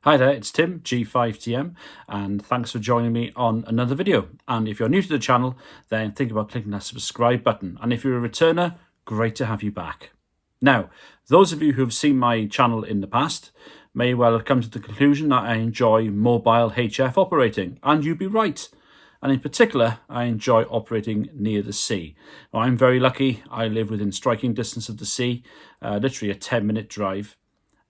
Hi there, it's Tim, G5TM, and thanks for joining me on another video. And if you're new to the channel, then think about clicking that subscribe button. And if you're a returner, great to have you back. Now, those of you who have seen my channel in the past may well have come to the conclusion that I enjoy mobile HF operating, and you'd be right. And in particular, I enjoy operating near the sea. Now, I'm very lucky. I live within striking distance of the sea, literally a 10-minute drive.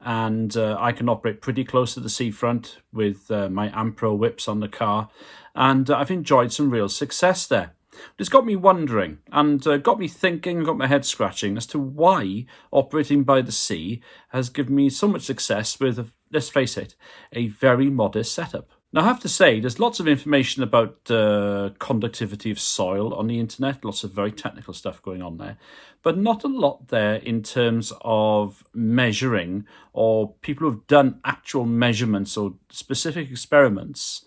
And I can operate pretty close to the seafront with my Ampro whips on the car, and I've enjoyed some real success there. But it's got me wondering and got me thinking, got my head scratching as to why operating by the sea has given me so much success with, let's face it, a very modest setup. Now, I have to say, there's lots of information about conductivity of soil on the internet, lots of very technical stuff going on there, but not a lot there in terms of measuring or people who've done actual measurements or specific experiments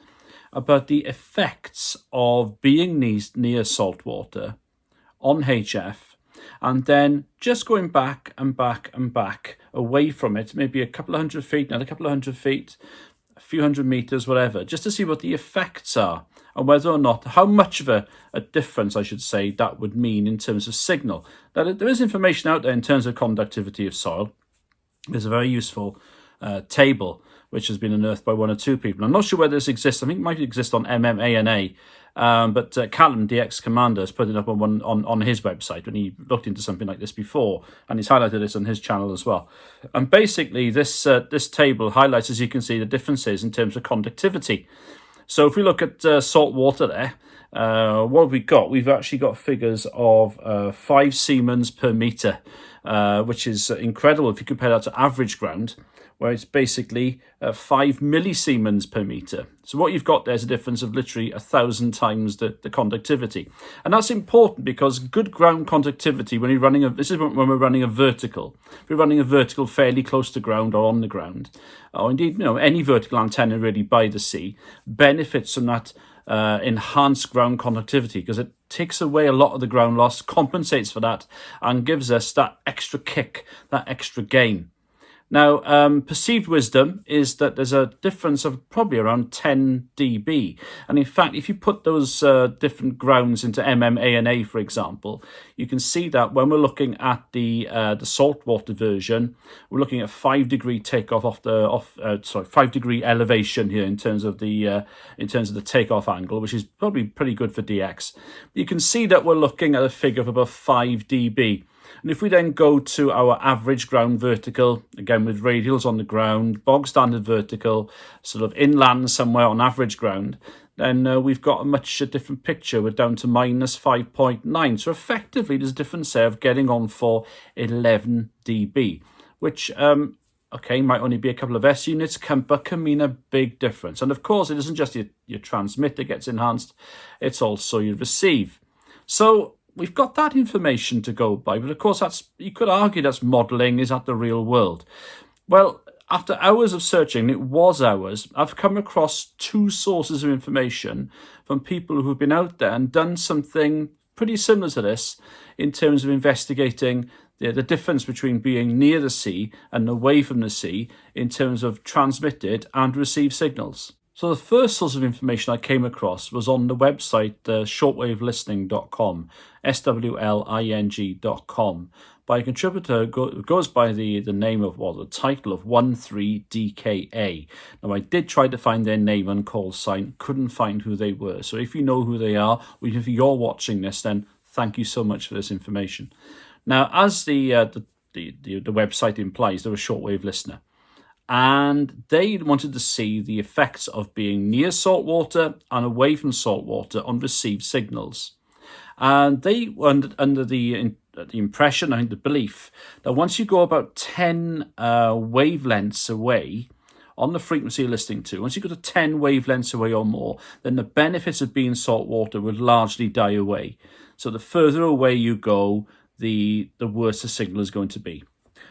about the effects of being near saltwater on HF and then just going back and back and back away from it, maybe a couple of hundred feet, another couple of hundred feet, a few hundred meters, whatever, just to see what the effects are and whether or not, how much of a difference, I should say, that would mean in terms of signal. Now, there is information out there in terms of conductivity of soil. There's a very useful table which has been unearthed by one or two people. I'm not sure whether this exists. I think it might exist on MMANA, but Callum, the ex-commander, has put it up on his website when he looked into something like this before, and he's highlighted this on his channel as well. And basically, this table highlights, as you can see, the differences in terms of conductivity. So if we look at salt water there, what have we got? We've actually got figures of 5 Siemens per metre, which is incredible if you compare that to average ground, where it's basically 5 millisiemens per metre. So what you've got there is a difference of literally 1,000 times the conductivity. And that's important because good ground conductivity, when you're running this is when we're running a vertical. If you're running a vertical fairly close to ground or on the ground, or indeed, any vertical antenna really by the sea, benefits from that enhanced ground conductivity because it takes away a lot of the ground loss, compensates for that, and gives us that extra kick, that extra gain. Now, perceived wisdom is that there's a difference of probably around 10 dB. And in fact, if you put those different grounds into MMANA, for example, you can see that when we're looking at the saltwater version, we're looking at 5 degree takeoff 5 degree elevation here in terms of the takeoff angle, which is probably pretty good for DX. You can see that we're looking at a figure of about 5 dB. And if we then go to our average ground vertical, again with radials on the ground, bog standard vertical, sort of inland somewhere on average ground, then we've got a much different picture. We're down to minus 5.9. So effectively, there's a difference there of getting on for 11 dB, which, might only be a couple of S units, but can mean a big difference. And of course, it isn't just your transmit that gets enhanced, it's also your receive. So we've got that information to go by, but of course you could argue that's modelling. Is that the real world? Well, after hours of searching, it was hours, I've come across 2 sources of information from people who've been out there and done something pretty similar to this in terms of investigating the difference between being near the sea and away from the sea in terms of transmitted and received signals. So the first source of information I came across was on the website shortwavelistening.com, SWLING.com, by a contributor who goes by the name of, the title of 13DKA. Now, I did try to find their name and call sign, couldn't find who they were. So if you know who they are, or if you're watching this, then thank you so much for this information. Now, as the website implies, they're a shortwave listener. And they wanted to see the effects of being near saltwater and away from saltwater on received signals. And they were under the impression, I think the belief, that once you go about 10 wavelengths away on the frequency you're listening to, once you go to 10 wavelengths away or more, then the benefits of being saltwater would largely die away. So the further away you go, the worse the signal is going to be.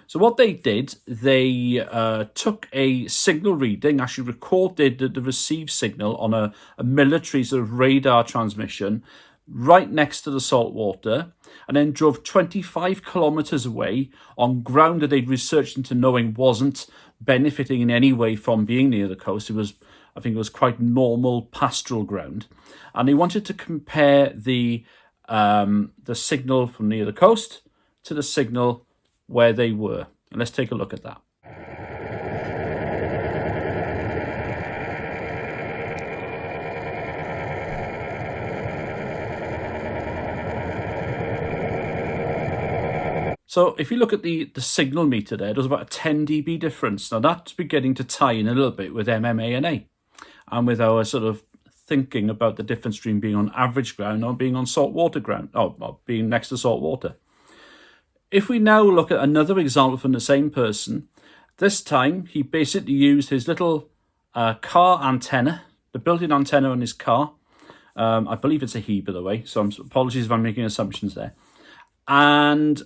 So what they did, they took a signal reading, actually recorded the received signal on a military sort of radar transmission, right next to the salt water, and then drove 25 kilometres away on ground that they'd researched into knowing wasn't benefiting in any way from being near the coast. I think it was quite normal pastoral ground. And they wanted to compare the signal from near the coast to the signal where they were. And let's take a look at that. So if you look at the signal meter there, there's about a 10 dB difference. Now that's beginning to tie in a little bit with MMA and with our sort of thinking about the difference between being on average ground or being on saltwater ground, or being next to salt water. If we now look at another example from the same person, this time he basically used his little car antenna, the built-in antenna on his car. I believe it's a he, by the way, so apologies if I'm making assumptions there. And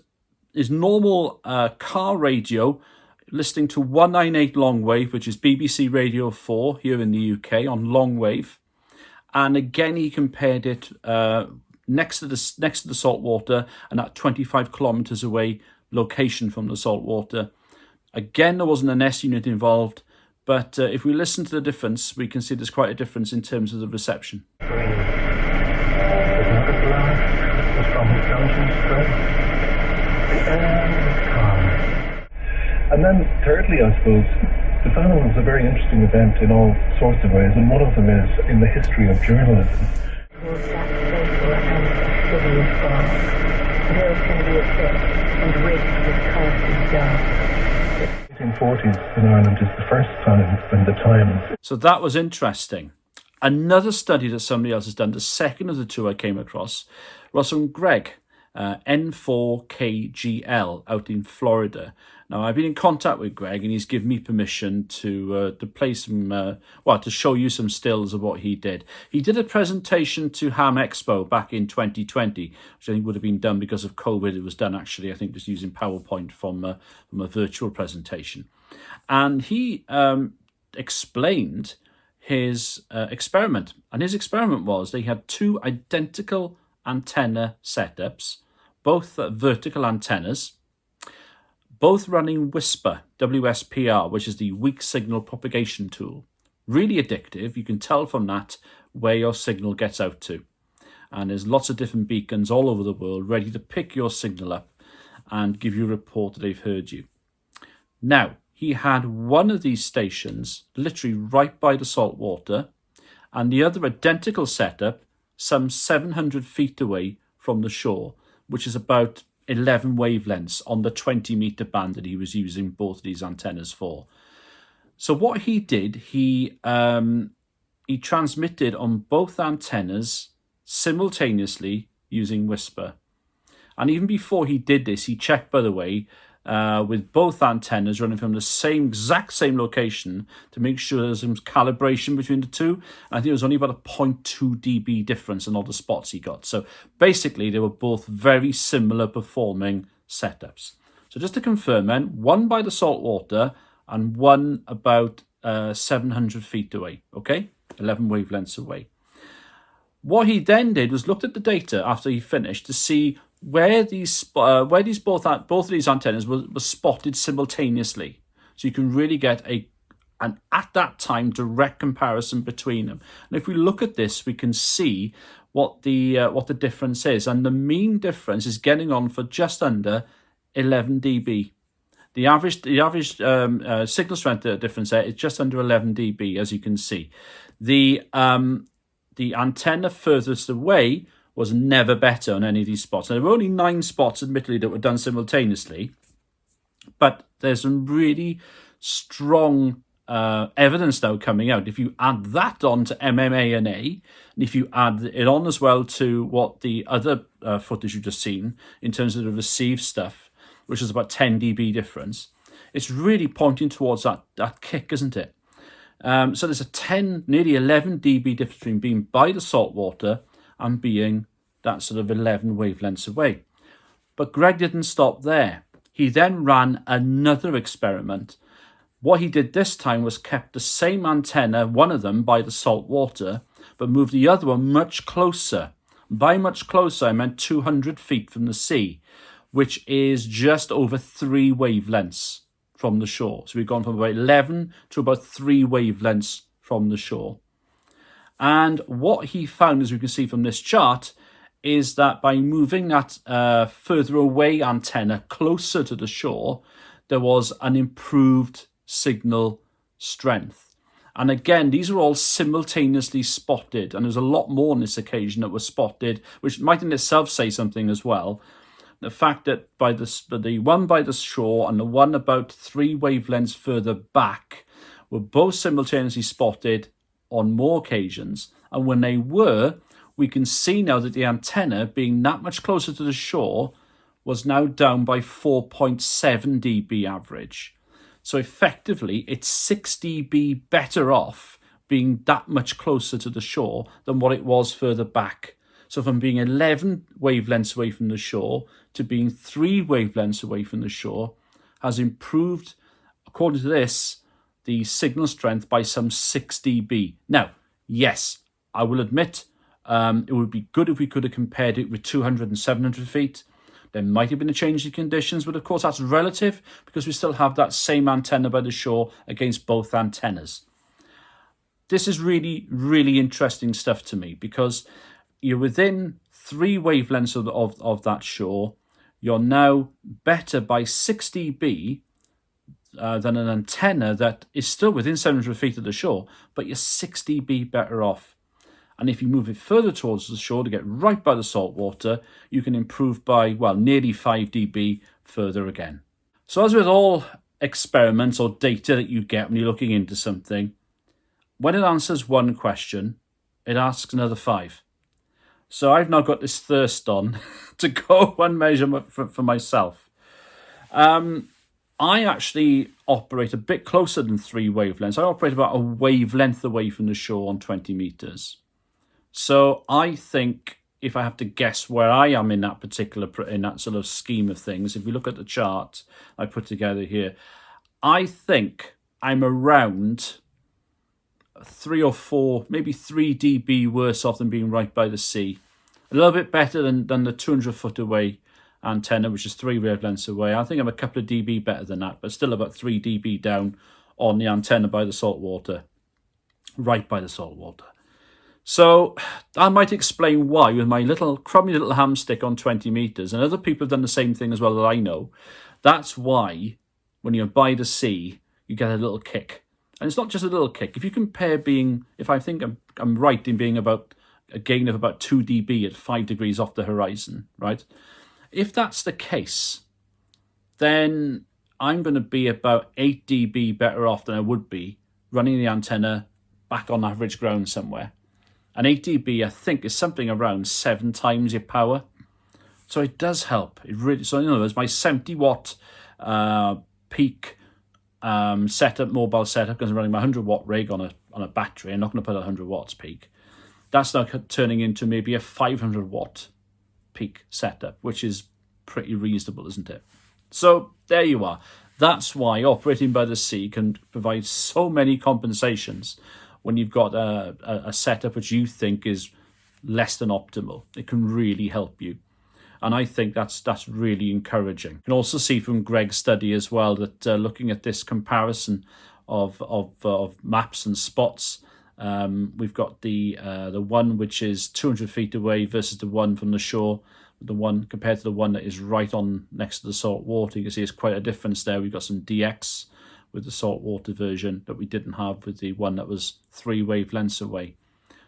his normal car radio, listening to 198 long wave, which is BBC Radio 4 here in the UK on long wave. And again, he compared it next to the salt water and at 25 kilometres away location from the salt water. Again, there wasn't an S unit involved, but if we listen to the difference, we can see there's quite a difference in terms of the reception. And then thirdly, I suppose, the final was a very interesting event in all sorts of ways, and one of them is in the history of journalism. The 1840s in Ireland is the first time in the Times. So that was interesting. Another study that somebody else has done, the second of the two I came across, was from Greg, N4KGL out in Florida. Now, I've been in contact with Greg and he's given me permission to play some, to show you some stills of what he did. He did a presentation to Ham Expo back in 2020, which I think would have been done because of COVID. It was done actually, I think, just using PowerPoint from a virtual presentation. And he explained his experiment. And his experiment was they had two identical antenna setups, both vertical antennas, both running Whisper, WSPR, which is the weak signal propagation tool. Really addictive. You can tell from that where your signal gets out to. And there's lots of different beacons all over the world ready to pick your signal up and give you a report that they've heard you. Now, he had one of these stations literally right by the salt water and the other identical setup some 700 feet away from the shore, which is about 11 wavelengths on the 20-meter band that he was using both of these antennas for. So what he did, he transmitted on both antennas simultaneously using Whisper. And even before he did this, he checked, by the way, with both antennas running from the exact same location to make sure there's some calibration between the two. And I think it was only about a 0.2 dB difference in all the spots he got. So basically, they were both very similar performing setups. So just to confirm then, one by the salt water and one about 700 feet away, okay? 11 wavelengths away. What he then did was looked at the data after he finished to see where both of these antennas were spotted simultaneously, so you can really get an at that time direct comparison between them. And if we look at this, we can see what the difference is, and the mean difference is getting on for just under 11 dB. The average signal strength difference there is just under 11 dB, as you can see. The antenna furthest away was never better on any of these spots. Now, there were only 9 spots, admittedly, that were done simultaneously, but there's some really strong evidence now coming out. If you add that on to MMA and A, and if you add it on as well to what the other footage you've just seen in terms of the received stuff, which is about 10 dB difference, it's really pointing towards that kick, isn't it? So there's nearly 11 dB difference between being by the salt water and being that sort of 11 wavelengths away. But Greg didn't stop there. He then ran another experiment. What he did this time was kept the same antenna, one of them by the salt water, but moved the other one much closer By much closer, I meant 200 feet from the sea, which is just over 3 wavelengths from the shore. So we've gone from about 11 to about 3 wavelengths from the shore. And what he found, as we can see from this chart, is that by moving that further away antenna closer to the shore, there was an improved signal strength. And again, these are all simultaneously spotted, and there's a lot more on this occasion that were spotted, which might in itself say something as well. The fact that by the one by the shore and the one about 3 wavelengths further back were both simultaneously spotted on more occasions, and when they were, we can see now that the antenna, being that much closer to the shore, was now down by 4.7 dB average. So effectively, it's 6 dB better off being that much closer to the shore than what it was further back. So from being 11 wavelengths away from the shore to being 3 wavelengths away from the shore has improved, according to this, the signal strength by some 6 dB. Now, yes, I will admit it would be good if we could have compared it with 200 and 700 feet. There might have been a change in conditions, but of course that's relative because we still have that same antenna by the shore against both antennas. This is really, really interesting stuff to me because you're within 3 wavelengths of that shore. You're now better by 6 dB than an antenna that is still within 700 feet of the shore, but you're 6 dB better off. And if you move it further towards the shore to get right by the saltwater, you can improve by, well, nearly 5 dB further again. So as with all experiments or data that you get when you're looking into something, when it answers one question, it asks another 5. So I've now got this thirst on to go and measure for myself. I actually operate a bit closer than 3 wavelengths. I operate about a wavelength away from the shore on 20 meters. So I think if I have to guess where I am in that sort of scheme of things, if we look at the chart I put together here, I think I'm around 3 or 4, maybe 3 dB worse off than being right by the sea. A little bit better than the 200 foot away antenna, which is 3 wavelengths away. I think I'm a couple of dB better than that, but still about 3 dB down on the antenna by the saltwater, right by the saltwater. So I might explain why with my little crummy little hamstick on 20 meters, and other people have done the same thing as well that I know. That's why when you're by the sea, you get a little kick. And it's not just a little kick. If you compare if I think I'm right in being about a gain of about 2 dB at 5 degrees off the horizon, right? If that's the case, then I'm going to be about 8 dB better off than I would be running the antenna back on average ground somewhere. And 8 dB, I think, is something around 7 times your power. So it does help. It really. So in other words, my 70 watt peak setup, mobile setup, because I'm running my 100 watt rig on a battery. I'm not going to put 100 watts peak. That's now turning into maybe a 500 watt peak setup, which is pretty reasonable, isn't it? So there you are. That's why operating by the sea can provide so many compensations. When you've got a setup which you think is less than optimal, it can really help you. And I think that's really encouraging. You can also see from Greg's study as well that looking at this comparison of maps and spots, we've got the one which is 200 feet away versus the one from the shore. The one compared to the one that is right on next to the salt water, you can see it's quite a difference there. We've got some DX with the saltwater version that we didn't have with the one that was 3 wavelengths away.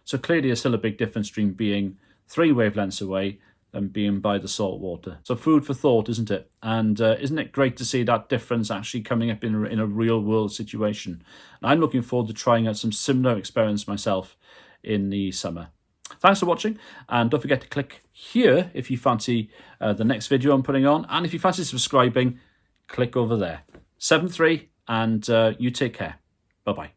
So clearly there's still a big difference between being 3 wavelengths away than being by the saltwater. So food for thought, isn't it? And isn't it great to see that difference actually coming up in a real world situation? And I'm looking forward to trying out some similar experiments myself in the summer. Thanks for watching, and don't forget to click here if you fancy the next video I'm putting on, and if you fancy subscribing, click over there. 7-3, and you take care. Bye-bye.